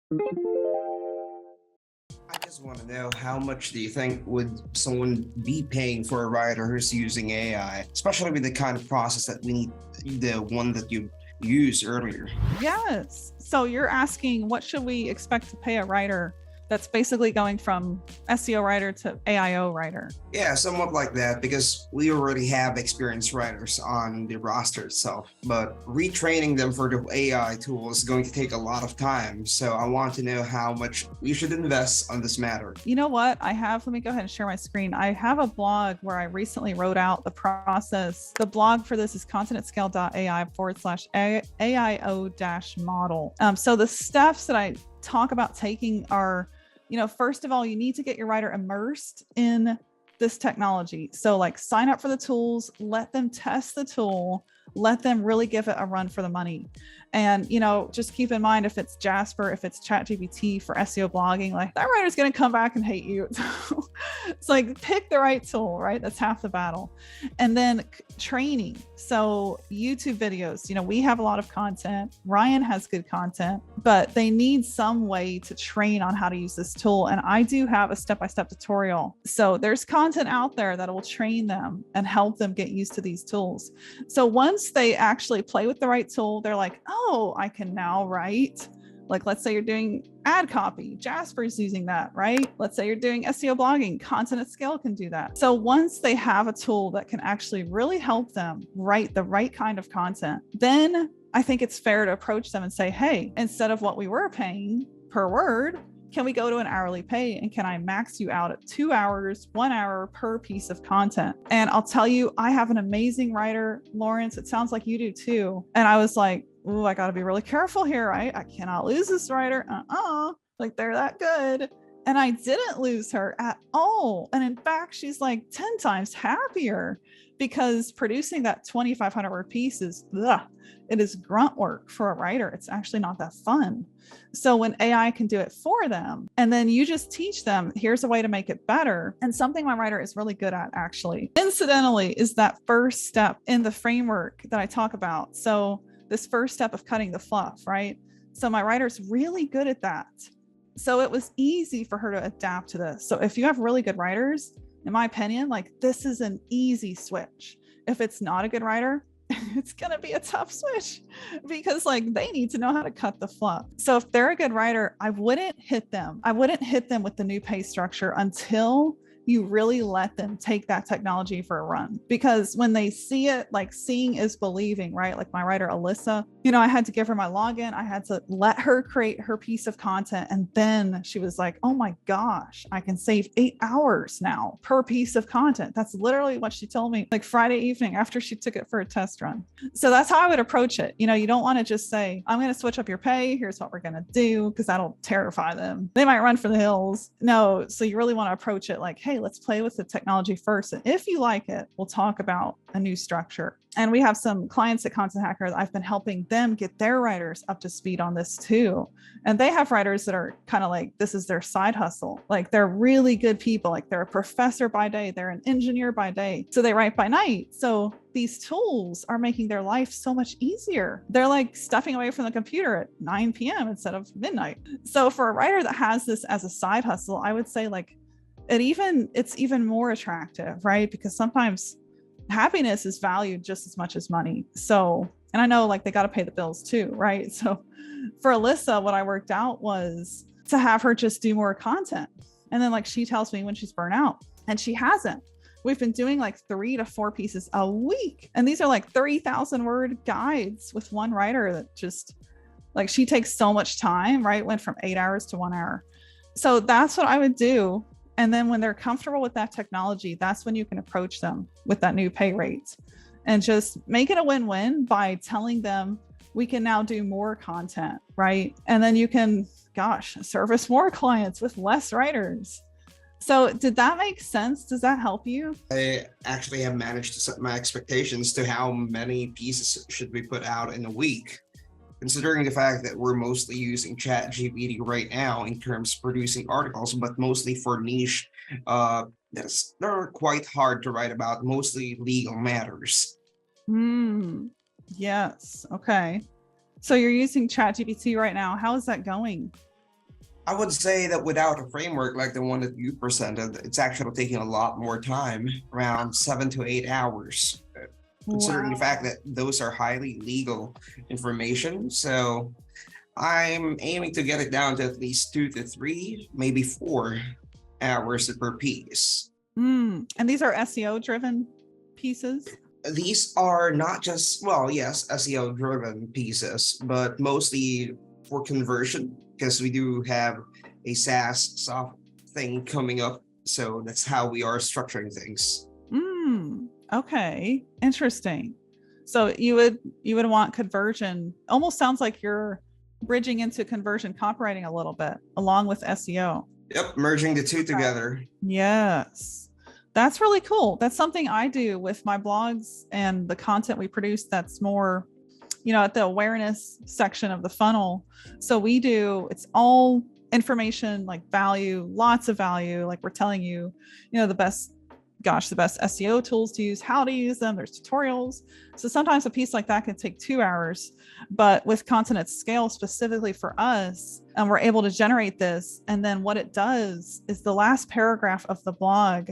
I just want to know, how much do you think would someone be paying for a writer who's using AI, especially with the kind of process that we need, the one that you used earlier? Yes. So you're asking what should we expect to pay a writer that's basically going from SEO writer to AIO writer? Yeah, somewhat like that, because we already have experienced writers on the roster itself, but retraining them for the AI tool is going to take a lot of time. So I want to know how much we should invest on this matter. You know what? Let me go ahead and share my screen. I have a blog where I recently wrote out the process. The blog for this is contentscale.ai/AIO-model. So the steps that I talk about taking are, first of all, you need to get your writer immersed in this technology. So like sign up for the tools, let them test the tool, let them really give it a run for the money. And, just keep in mind, if it's Jasper, if it's ChatGPT for SEO blogging, like that writer's going to come back and hate you. It's like, pick the right tool, right? That's half the battle. And then training. So YouTube videos, we have a lot of content. Ryan has good content, but they need some way to train on how to use this tool. And I do have a step-by-step tutorial. So there's content out there that will train them and help them get used to these tools. So once they actually play with the right tool, they're like, oh, I can now write. Like, let's say you're doing ad copy, Jasper's using that, right? Let's say you're doing SEO blogging, Content at Scale can do that. So once they have a tool that can actually really help them write the right kind of content, then I think it's fair to approach them and say, hey, instead of what we were paying per word, can we go to an hourly pay, and can I max you out at 2 hours, 1 hour per piece of content? And I'll tell you, I have an amazing writer, Lawrence. It sounds like you do too. And I was like, ooh, I got to be really careful here, right? I cannot lose this writer. Like, they're that good. And I didn't lose her at all. And in fact, she's like 10 times happier, because producing that 2,500 word piece it is grunt work for a writer. It's actually not that fun. So when AI can do it for them, and then you just teach them, here's a way to make it better. And something my writer is really good at, actually, incidentally, is that first step in the framework that I talk about. So this first step of cutting the fluff, right? So my writer's really good at that. So it was easy for her to adapt to this. So if you have really good writers, in my opinion, like, this is an easy switch. If it's not a good writer, it's going to be a tough switch, because like, they need to know how to cut the fluff. So if they're a good writer, I wouldn't hit them with the new pay structure until you really let them take that technology for a run. Because when they see it, like, seeing is believing, right? Like my writer, Alyssa, I had to give her my login. I had to let her create her piece of content. And then she was like, oh my gosh, I can save 8 hours now per piece of content. That's literally what she told me, like Friday evening after she took it for a test run. So that's how I would approach it. You don't want to just say, I'm going to switch up your pay. Here's what we're going to do, because that'll terrify them. They might run for the hills. No. So you really want to approach it like, hey, let's play with the technology first. And if you like it, we'll talk about a new structure. And we have some clients at Content Hacker that I've been helping them get their writers up to speed on this too. And they have writers that are kind of like, this is their side hustle. Like, they're really good people. Like, they're a professor by day, they're an engineer by day, so they write by night. So these tools are making their life so much easier. They're like stepping away from the computer at 9 p.m. instead of midnight. So for a writer that has this as a side hustle, I would say, like, it's even more attractive, right? Because sometimes happiness is valued just as much as money. So, and I know, like, they got to pay the bills too, right? So for Alyssa, what I worked out was to have her just do more content. And then, like, she tells me when she's burnt out, and she hasn't. We've been doing like 3 to 4 pieces a week. And these are like 30,000 word guides with one writer that just, like, she takes so much time, right? Went from 8 hours to 1 hour. So that's what I would do. And then when they're comfortable with that technology, that's when you can approach them with that new pay rate, and just make it a win-win by telling them, we can now do more content, right? And then you can, service more clients with less writers. So did that make sense? Does that help you? I actually have managed to set my expectations to how many pieces should we put out in a week, considering the fact that we're mostly using ChatGPT right now in terms of producing articles, but mostly for niche that are quite hard to write about, mostly legal matters. Yes. Okay. So you're using ChatGPT right now. How is that going? I would say that without a framework like the one that you presented, it's actually taking a lot more time, around 7 to 8 hours, considering the fact Wow. that those are highly legal information. So I'm aiming to get it down to at least 2 to 3, maybe 4 hours per piece. And these are SEO driven pieces. These are not just, well, yes, SEO driven pieces, but mostly for conversion because we do have a SaaS soft thing coming up. So that's how we are structuring things. Okay, interesting. So you would want conversion. Almost sounds like you're bridging into conversion copywriting a little bit along with SEO. Yep, merging the two together. Yes. That's really cool. That's something I do with my blogs and the content we produce that's more, at the awareness section of the funnel. So it's all information, like value, lots of value. Like we're telling you, the best SEO tools to use, how to use them. There's tutorials. So sometimes a piece like that can take 2 hours, but with content at scale specifically for us, and we're able to generate this. And then what it does is the last paragraph of the blog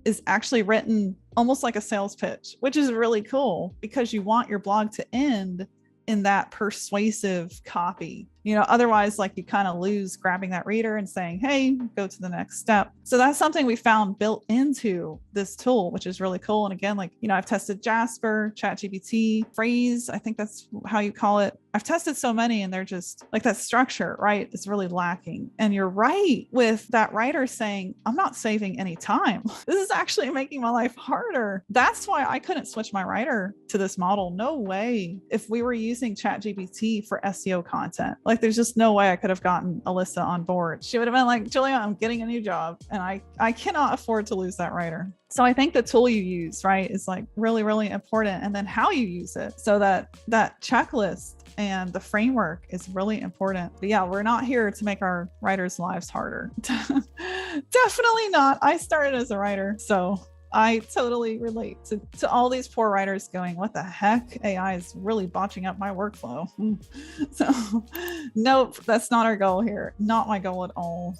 is actually written almost like a sales pitch, which is really cool because you want your blog to end in that persuasive copy. Otherwise, like you kind of lose grabbing that reader and saying, hey, go to the next step. So that's something we found built into this tool, which is really cool. And again, like, I've tested Jasper, ChatGPT, Phrase, I think that's how you call it. I've tested so many and they're just like that structure, right? It's really lacking. And you're right with that writer saying, I'm not saving any time. This is actually making my life harder. That's why I couldn't switch my writer to this model. No way. If we were using ChatGPT for SEO content, like there's just no way I could have gotten Alyssa on board. She would have been like, Julia, I'm getting a new job and I cannot afford to lose that writer. So I think the tool you use, right, is like really, really important. And then how you use it. So that checklist and the framework is really important. But yeah, we're not here to make our writers' lives harder. Definitely not. I started as a writer, so I totally relate to all these poor writers going, what the heck? AI is really botching up my workflow. So nope, that's not our goal here. Not my goal at all.